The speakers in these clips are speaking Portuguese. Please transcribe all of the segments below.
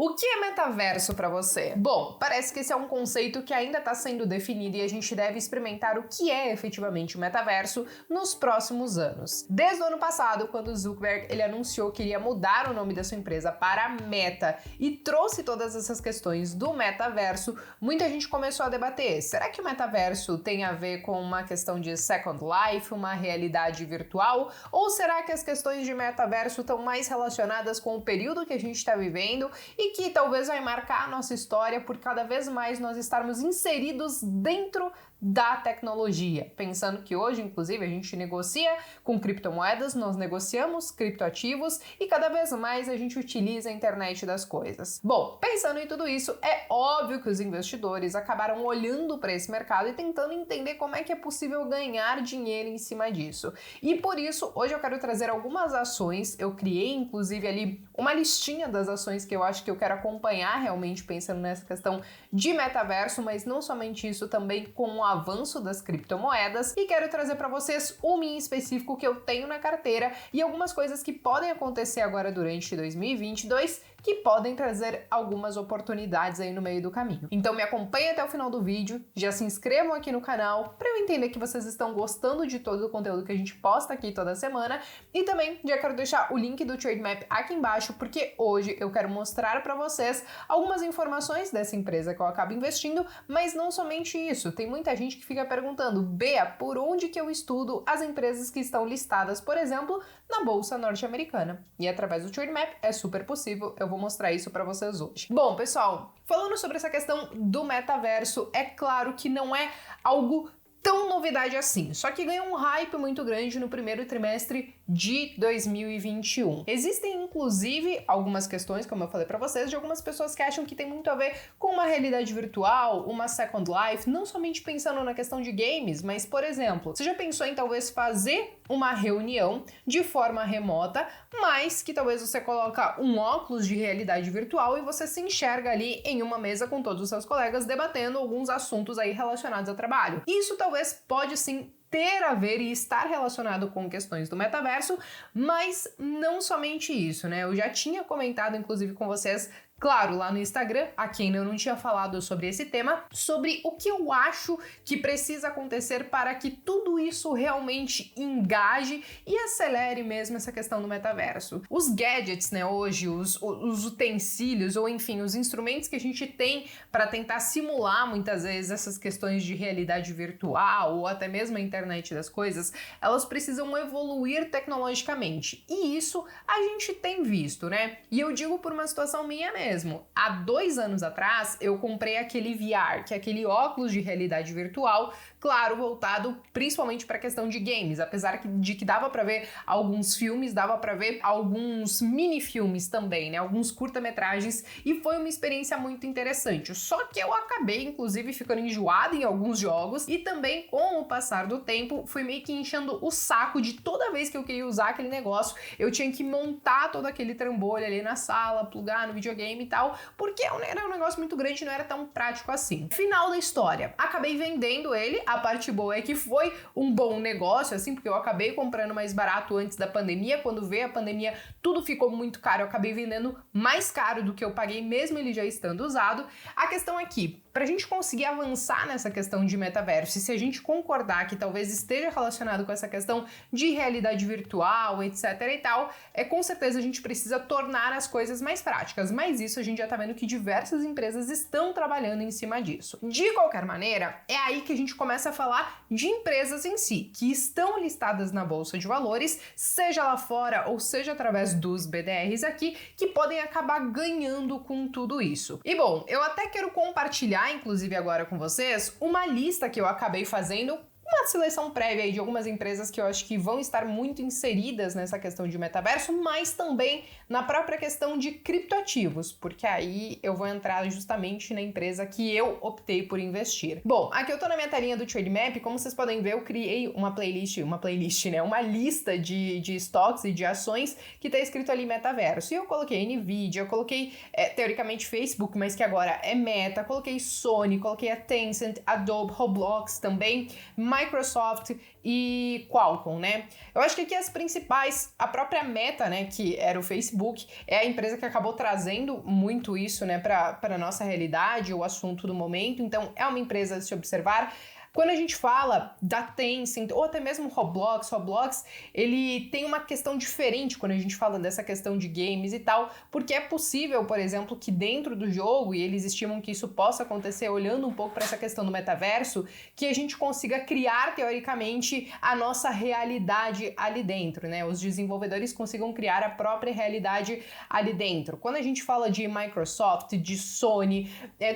O que é metaverso para você? Bom, parece que esse é um conceito que ainda está sendo definido e a gente deve experimentar o que é efetivamente o metaverso nos próximos anos. Desde o ano passado, quando o Zuckerberg ele anunciou que iria mudar o nome da sua empresa para Meta e trouxe todas essas questões do metaverso, muita gente começou a debater: será que o metaverso tem a ver com uma questão de Second Life, uma realidade virtual? Ou será que as questões de metaverso estão mais relacionadas com o período que a gente está vivendo e que talvez vai marcar a nossa história por cada vez mais nós estarmos inseridos dentro da tecnologia, pensando que hoje, inclusive, a gente negocia com criptomoedas, nós negociamos criptoativos e cada vez mais a gente utiliza a internet das coisas. Bom, pensando em tudo isso, é óbvio que os investidores acabaram olhando para esse mercado e tentando entender como é que é possível ganhar dinheiro em cima disso. E por isso, hoje eu quero trazer algumas ações, eu criei inclusive ali uma listinha das ações que eu acho que eu quero acompanhar realmente pensando nessa questão de metaverso, mas não somente isso, também com o avanço das criptomoedas, e quero trazer para vocês uma em específico que eu tenho na carteira e algumas coisas que podem acontecer agora durante 2022 que podem trazer algumas oportunidades aí no meio do caminho. Então me acompanhem até o final do vídeo, já se inscrevam aqui no canal para eu entender que vocês estão gostando de todo o conteúdo que a gente posta aqui toda semana, e também já quero deixar o link do Trademap aqui embaixo, porque hoje eu quero mostrar para vocês algumas informações dessa empresa que eu acabo investindo, mas não somente isso, tem muita gente que fica perguntando: Bea, por onde que eu estudo as empresas que estão listadas, por exemplo, na Bolsa Norte-Americana? E através do Trademap é super possível, eu vou mostrar isso para vocês hoje. Bom, pessoal, falando sobre essa questão do metaverso, é claro que não é algo tão novidade assim, só que ganhou um hype muito grande no primeiro trimestre de 2021. Existem inclusive algumas questões, como eu falei para vocês, de algumas pessoas que acham que tem muito a ver com uma realidade virtual, uma Second Life, não somente pensando na questão de games, mas, por exemplo, você já pensou em talvez fazer uma reunião de forma remota, mas que talvez você coloca um óculos de realidade virtual e você se enxerga ali em uma mesa com todos os seus colegas debatendo alguns assuntos aí relacionados ao trabalho. Isso talvez pode sim ter a ver e estar relacionado com questões do metaverso, mas não somente isso, né? Eu já tinha comentado, inclusive, com vocês, claro, lá no Instagram, a quem eu não tinha falado sobre esse tema, sobre o que eu acho que precisa acontecer para que tudo isso realmente engaje e acelere mesmo essa questão do metaverso. Os gadgets, né, hoje, os utensílios, ou enfim, os instrumentos que a gente tem para tentar simular muitas vezes essas questões de realidade virtual ou até mesmo a internet das coisas, elas precisam evoluir tecnologicamente. E isso a gente tem visto, né? E eu digo por uma situação minha mesmo. Há 2 anos atrás, eu comprei aquele VR, que é aquele óculos de realidade virtual, claro, voltado principalmente para a questão de games, apesar de que dava para ver alguns filmes, dava para ver alguns mini-filmes também, né? Alguns curta-metragens, e foi uma experiência muito interessante. Só que eu acabei, inclusive, ficando enjoada em alguns jogos, e também, com o passar do tempo, fui meio que enchendo o saco de toda vez que eu queria usar aquele negócio, eu tinha que montar todo aquele trambolho ali na sala, plugar no videogame e tal, porque era um negócio muito grande e não era tão prático assim. Final da história, acabei vendendo ele. A parte boa é que foi um bom negócio, assim, porque eu acabei comprando mais barato antes da pandemia. Quando veio a pandemia, tudo ficou muito caro, eu acabei vendendo mais caro do que eu paguei, mesmo ele já estando usado. A questão é que, pra gente conseguir avançar nessa questão de metaverso, e se a gente concordar que talvez esteja relacionado com essa questão de realidade virtual, etc e tal, com certeza a gente precisa tornar as coisas mais práticas, mas isso a gente já tá vendo que diversas empresas estão trabalhando em cima disso. De qualquer maneira, é aí que a gente começa a falar de empresas em si, que estão listadas na Bolsa de Valores, seja lá fora ou seja através dos BDRs aqui, que podem acabar ganhando com tudo isso. E bom, eu até quero compartilhar, inclusive agora com vocês, uma lista que eu acabei fazendo, uma seleção prévia aí de algumas empresas que eu acho que vão estar muito inseridas nessa questão de metaverso, mas também na própria questão de criptoativos, porque aí eu vou entrar justamente na empresa que eu optei por investir. Bom, aqui eu tô na minha telinha do Trademap, como vocês podem ver, eu criei uma playlist, né, uma lista de estoques e de ações que tá escrito ali metaverso, e eu coloquei Nvidia, eu coloquei teoricamente Facebook, mas que agora é Meta, coloquei Sony, coloquei a Tencent, Adobe, Roblox também, mas Microsoft e Qualcomm, né? Eu acho que aqui as principais, a própria Meta, né, que era o Facebook, é a empresa que acabou trazendo muito isso, né, para nossa realidade, o assunto do momento. Então, é uma empresa a se observar. Quando a gente fala da Tencent ou até mesmo Roblox, ele tem uma questão diferente quando a gente fala dessa questão de games e tal, porque é possível, por exemplo, que dentro do jogo, e eles estimam que isso possa acontecer olhando um pouco para essa questão do metaverso, que a gente consiga criar, teoricamente, a nossa realidade ali dentro, né? Os desenvolvedores consigam criar a própria realidade ali dentro. Quando a gente fala de Microsoft, de Sony,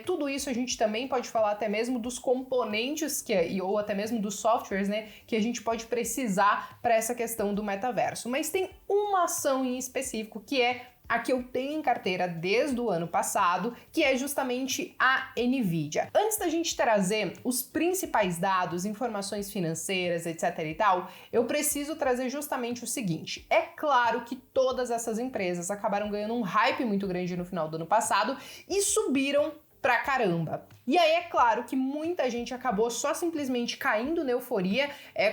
tudo isso a gente também pode falar até mesmo dos componentes ou até mesmo dos softwares, né, que a gente pode precisar para essa questão do metaverso. Mas tem uma ação em específico que é a que eu tenho em carteira desde o ano passado, que é justamente a NVIDIA. Antes da gente trazer os principais dados, informações financeiras, etc e tal, eu preciso trazer justamente o seguinte. É claro que todas essas empresas acabaram ganhando um hype muito grande no final do ano passado e subiram pra caramba. E aí é claro que muita gente acabou só simplesmente caindo na euforia,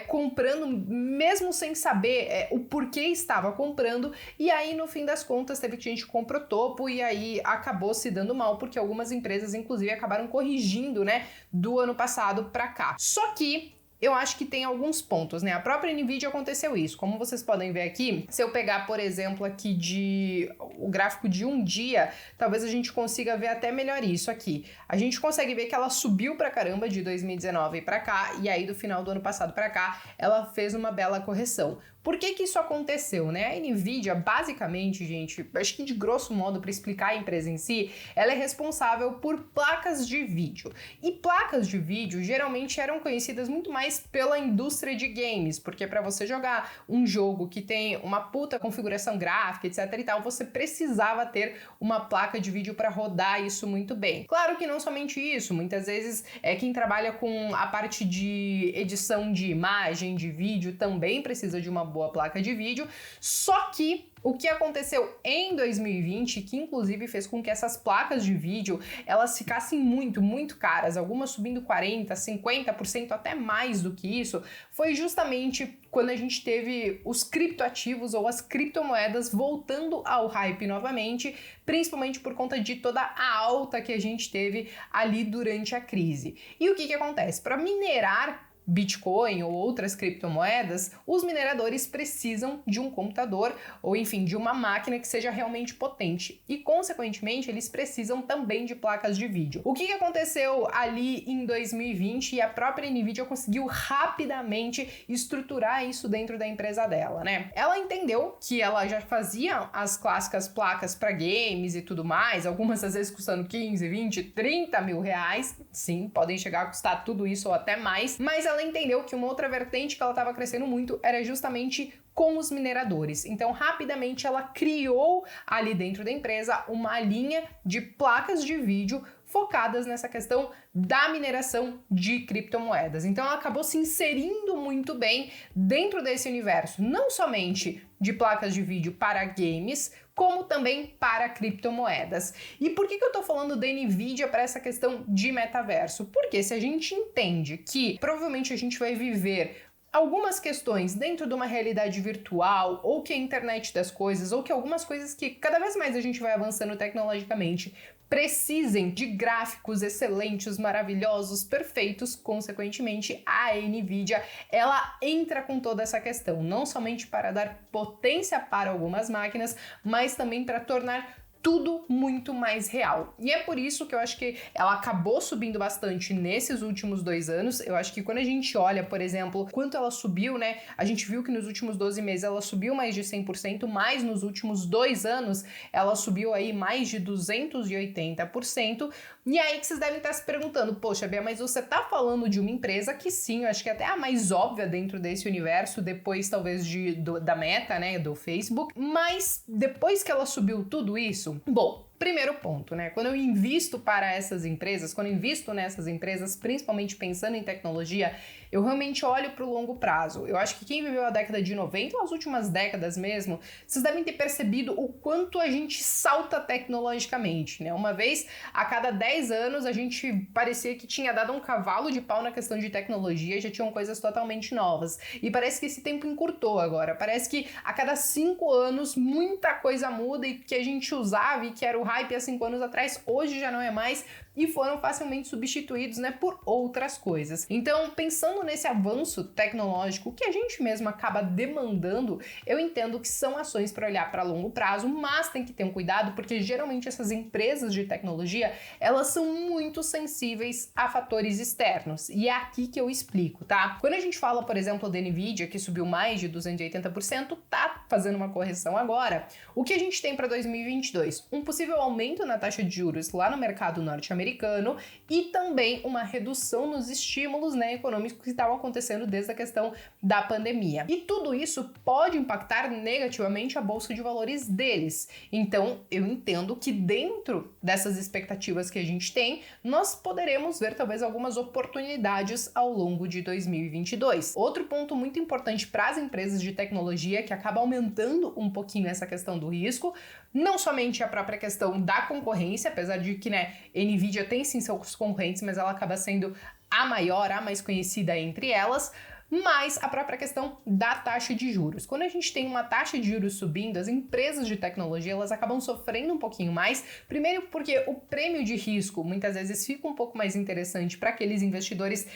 comprando mesmo sem saber o porquê estava comprando, e aí no fim das contas teve gente que comprou topo e aí acabou se dando mal, porque algumas empresas inclusive acabaram corrigindo, né, do ano passado pra cá. Só que eu acho que tem alguns pontos, né? A própria NVIDIA aconteceu isso. Como vocês podem ver aqui, se eu pegar, por exemplo, aqui o gráfico de um dia, talvez a gente consiga ver até melhor isso aqui. A gente consegue ver que ela subiu pra caramba de 2019 pra cá, e aí do final do ano passado pra cá, ela fez uma bela correção. Por que que isso aconteceu, né? A NVIDIA, basicamente, gente, acho que de grosso modo, para explicar a empresa em si, ela é responsável por placas de vídeo. E placas de vídeo geralmente eram conhecidas muito mais pela indústria de games, porque para você jogar um jogo que tem uma puta configuração gráfica, etc e tal, você precisava ter uma placa de vídeo para rodar isso muito bem. Claro que não somente isso, muitas vezes quem trabalha com a parte de edição de imagem, de vídeo, também precisa de uma boa placa de vídeo, só que o que aconteceu em 2020, que inclusive fez com que essas placas de vídeo elas ficassem muito caras, algumas subindo 40%, 50%, até mais do que isso, foi justamente quando a gente teve os criptoativos ou as criptomoedas voltando ao hype novamente, principalmente por conta de toda a alta que a gente teve ali durante a crise. E o que acontece? Para minerar Bitcoin ou outras criptomoedas, os mineradores precisam de um computador ou, enfim, de uma máquina que seja realmente potente e, consequentemente, eles precisam também de placas de vídeo. O que aconteceu ali em 2020 e a própria NVIDIA conseguiu rapidamente estruturar isso dentro da empresa dela, né? Ela entendeu que ela já fazia as clássicas placas para games e tudo mais, algumas às vezes custando 15, 20, 30 mil reais, sim, podem chegar a custar tudo isso ou até mais, mas ela entendeu que uma outra vertente que ela estava crescendo muito era justamente com os mineradores. Então, rapidamente, ela criou ali dentro da empresa uma linha de placas de vídeo focadas nessa questão da mineração de criptomoedas. Então, ela acabou se inserindo muito bem dentro desse universo, não somente de placas de vídeo para games, como também para criptomoedas. E por que eu tô falando da NVIDIA para essa questão de metaverso? Porque se a gente entende que provavelmente a gente vai viver algumas questões dentro de uma realidade virtual, ou que a internet das coisas, ou que algumas coisas que cada vez mais a gente vai avançando tecnologicamente precisem de gráficos excelentes, maravilhosos, perfeitos, consequentemente a NVIDIA, ela entra com toda essa questão, não somente para dar potência para algumas máquinas, mas também para tornar tudo muito mais real. E é por isso que eu acho que ela acabou subindo bastante nesses últimos 2 anos. Eu acho que quando a gente olha, por exemplo, quanto ela subiu, né? A gente viu que nos últimos 12 meses ela subiu mais de 100%, mas nos últimos 2 anos ela subiu aí mais de 280%. E aí que vocês devem estar se perguntando, poxa, Bia, mas você tá falando de uma empresa que sim, eu acho que até a mais óbvia dentro desse universo, depois talvez da Meta, né, do Facebook, mas depois que ela subiu tudo isso, bom, primeiro ponto, né? Quando eu invisto para essas empresas, quando eu invisto nessas empresas, principalmente pensando em tecnologia, eu realmente olho para o longo prazo. Eu acho que quem viveu a década de 90, ou as últimas décadas mesmo, vocês devem ter percebido o quanto a gente salta tecnologicamente, né? Uma vez a cada 10 anos a gente parecia que tinha dado um cavalo de pau na questão de tecnologia, já tinham coisas totalmente novas. E parece que esse tempo encurtou agora. Parece que a cada 5 anos muita coisa muda e que a gente usava e que era o hype há 5 anos atrás, hoje já não é mais e foram facilmente substituídos, né, por outras coisas. Então, pensando nesse avanço tecnológico que a gente mesmo acaba demandando, eu entendo que são ações para olhar para longo prazo, mas tem que ter um cuidado porque geralmente essas empresas de tecnologia, elas são muito sensíveis a fatores externos. E é aqui que eu explico, tá? Quando a gente fala, por exemplo, da Nvidia, que subiu mais de 280%, tá fazendo uma correção agora. O que a gente tem para 2022? Um possível aumento na taxa de juros lá no mercado norte-americano e também uma redução nos estímulos, né, econômicos que estavam acontecendo desde a questão da pandemia. E tudo isso pode impactar negativamente a bolsa de valores deles. Então, eu entendo que dentro dessas expectativas que a gente tem, nós poderemos ver talvez algumas oportunidades ao longo de 2022. Outro ponto muito importante para as empresas de tecnologia que acaba aumentando um pouquinho essa questão do risco, não somente a própria questão da concorrência, apesar de que, né, Nvidia tem sim seus concorrentes, mas ela acaba sendo a maior, a mais conhecida entre elas, mas a própria questão da taxa de juros. Quando a gente tem uma taxa de juros subindo, as empresas de tecnologia elas acabam sofrendo um pouquinho mais, primeiro porque o prêmio de risco muitas vezes fica um pouco mais interessante para aqueles investidores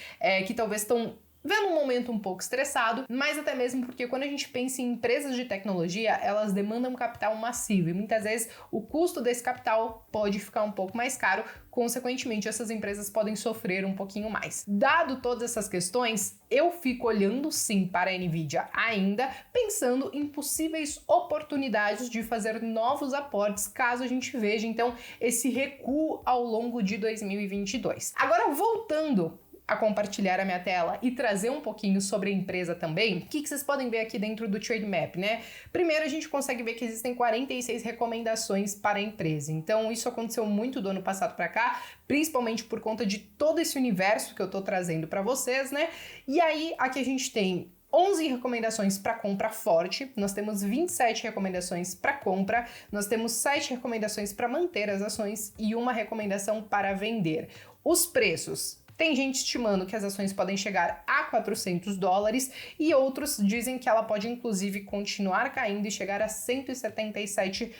que talvez estão vendo um momento um pouco estressado, mas até mesmo porque quando a gente pensa em empresas de tecnologia, elas demandam capital massivo e muitas vezes o custo desse capital pode ficar um pouco mais caro, consequentemente essas empresas podem sofrer um pouquinho mais. Dado todas essas questões, eu fico olhando sim para a Nvidia ainda, pensando em possíveis oportunidades de fazer novos aportes, caso a gente veja então esse recuo ao longo de 2022. Agora voltando a compartilhar a minha tela e trazer um pouquinho sobre a empresa também, o que vocês podem ver aqui dentro do Trade Map, né? Primeiro, a gente consegue ver que existem 46 recomendações para a empresa. Então, isso aconteceu muito do ano passado para cá, principalmente por conta de todo esse universo que eu tô trazendo para vocês, né? E aí, aqui a gente tem 11 recomendações para compra forte, nós temos 27 recomendações para compra, nós temos 7 recomendações para manter as ações e uma recomendação para vender. Os preços. Tem gente estimando que as ações podem chegar a $400 e outros dizem que ela pode inclusive continuar caindo e chegar a $177.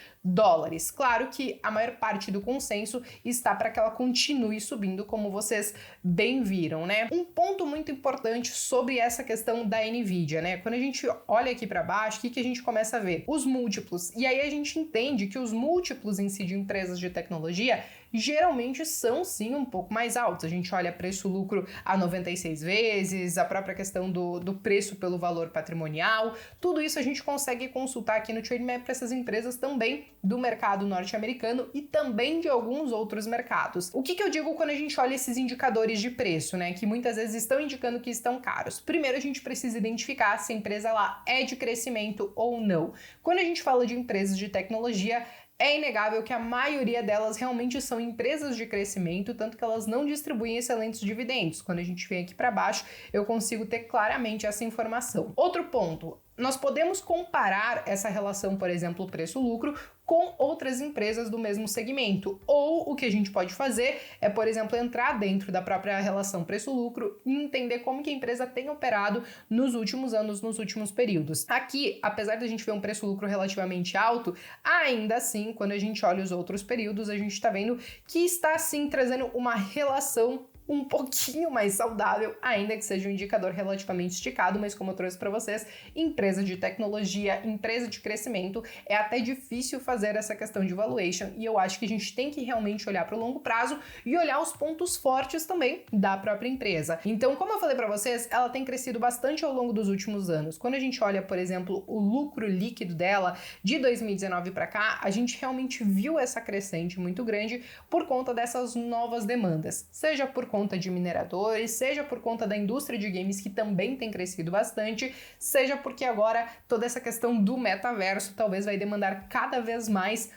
Claro que a maior parte do consenso está para que ela continue subindo, como vocês bem viram, né? Um ponto muito importante sobre essa questão da Nvidia, né? Quando a gente olha aqui para baixo, o que a gente começa a ver? Os múltiplos. E aí a gente entende que os múltiplos em si de empresas de tecnologia geralmente são sim um pouco mais altos. A gente olha preço-lucro a 96 vezes, a própria questão do preço pelo valor patrimonial, tudo isso a gente consegue consultar aqui no TradeMap para essas empresas também do mercado norte-americano e também de alguns outros mercados. O que eu digo quando a gente olha esses indicadores de preço, né, que muitas vezes estão indicando que estão caros? Primeiro, a gente precisa identificar se a empresa lá é de crescimento ou não. Quando a gente fala de empresas de tecnologia, é inegável que a maioria delas realmente são empresas de crescimento, tanto que elas não distribuem excelentes dividendos. Quando a gente vem aqui para baixo, eu consigo ter claramente essa informação. Outro ponto, nós podemos comparar essa relação, por exemplo, preço-lucro, com outras empresas do mesmo segmento. Ou o que a gente pode fazer é, por exemplo, entrar dentro da própria relação preço-lucro e entender como que a empresa tem operado nos últimos anos, nos últimos períodos. Aqui, apesar de a gente ver um preço-lucro relativamente alto, ainda assim, quando a gente olha os outros períodos, a gente está vendo que está, sim, trazendo uma relação um pouquinho mais saudável, ainda que seja um indicador relativamente esticado, mas como eu trouxe para vocês, empresa de tecnologia, empresa de crescimento, é até difícil fazer essa questão de valuation e eu acho que a gente tem que realmente olhar para o longo prazo e olhar os pontos fortes também da própria empresa. Então, como eu falei para vocês, ela tem crescido bastante ao longo dos últimos anos. Quando a gente olha, por exemplo, o lucro líquido dela de 2019 para cá, a gente realmente viu essa crescente muito grande por conta dessas novas demandas, seja por conta de mineradores, seja por conta da indústria de games que também tem crescido bastante, seja porque agora toda essa questão do metaverso talvez vai demandar cada vez mais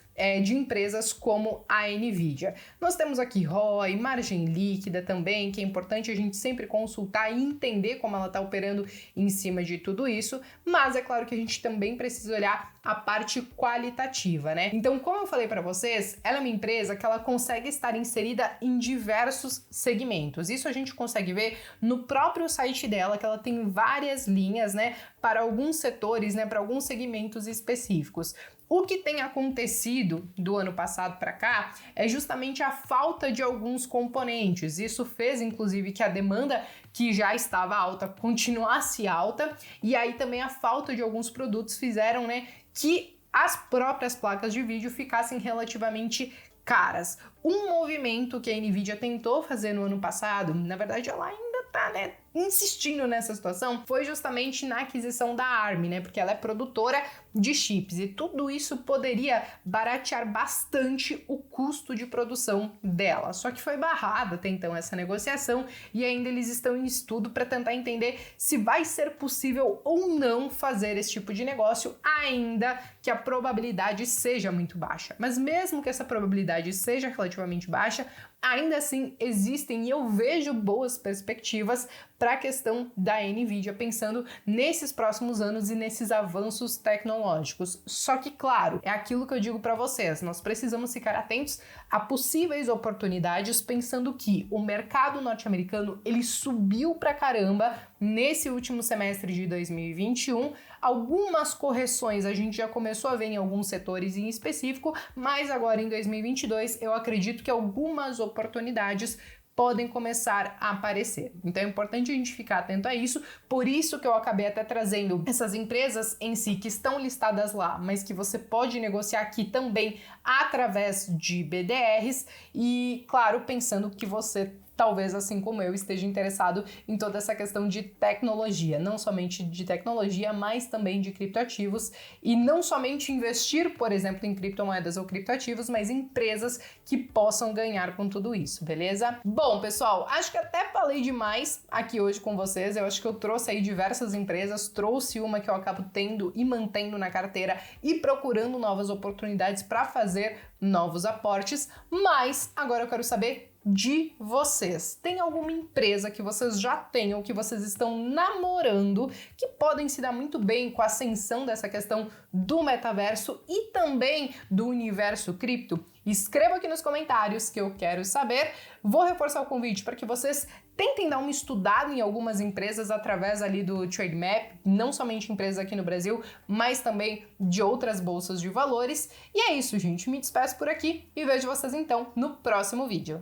de empresas como a Nvidia. Nós temos aqui ROI, margem líquida também, que é importante a gente sempre consultar e entender como ela está operando em cima de tudo isso, mas é claro que a gente também precisa olhar a parte qualitativa, né? Então, como eu falei para vocês, ela é uma empresa que ela consegue estar inserida em diversos segmentos. Isso a gente consegue ver no próprio site dela, que ela tem várias linhas, né, para alguns setores, né, para alguns segmentos específicos. O que tem acontecido do ano passado para cá é justamente a falta de alguns componentes. Isso fez, inclusive, que a demanda, que já estava alta, continuasse alta, e aí também a falta de alguns produtos fizeram, né, que as próprias placas de vídeo ficassem relativamente caras. Um movimento que a Nvidia tentou fazer no ano passado, na verdade ela ainda tá, né, insistindo nessa situação, foi justamente na aquisição da ARM, né, porque ela é produtora de chips e tudo isso poderia baratear bastante o custo de produção dela. Só que foi barrada até então essa negociação e ainda eles estão em estudo para tentar entender se vai ser possível ou não fazer esse tipo de negócio, ainda que a probabilidade seja muito baixa. Mas mesmo que essa probabilidade seja relativamente baixa, ainda assim existem e eu vejo boas perspectivas para a questão da Nvidia, pensando nesses próximos anos e nesses avanços tecnológicos. Só que, claro, é aquilo que eu digo para vocês, nós precisamos ficar atentos a possíveis oportunidades, pensando que o mercado norte-americano, ele subiu pra caramba nesse último semestre de 2021, algumas correções a gente já começou a ver em alguns setores em específico, mas agora em 2022 eu acredito que algumas oportunidades podem começar a aparecer. Então é importante a gente ficar atento a isso, por isso que eu acabei até trazendo essas empresas em si que estão listadas lá, mas que você pode negociar aqui também através de BDRs e, claro, pensando que você talvez, assim como eu, esteja interessado em toda essa questão de tecnologia, não somente de tecnologia, mas também de criptoativos, e não somente investir, por exemplo, em criptomoedas ou criptoativos, mas em empresas que possam ganhar com tudo isso, beleza? Bom, pessoal, acho que até falei demais aqui hoje com vocês, eu acho que eu trouxe aí diversas empresas, trouxe uma que eu acabo tendo e mantendo na carteira e procurando novas oportunidades para fazer novos aportes, mas agora eu quero saber de vocês. Tem alguma empresa que vocês já tenham, que vocês estão namorando, que podem se dar muito bem com a ascensão dessa questão do metaverso e também do universo cripto? Escreva aqui nos comentários que eu quero saber. Vou reforçar o convite para que vocês tentem dar uma estudada em algumas empresas através ali do Trademap, não somente empresas aqui no Brasil, mas também de outras bolsas de valores. E é isso, gente. Me despeço por aqui e vejo vocês então no próximo vídeo.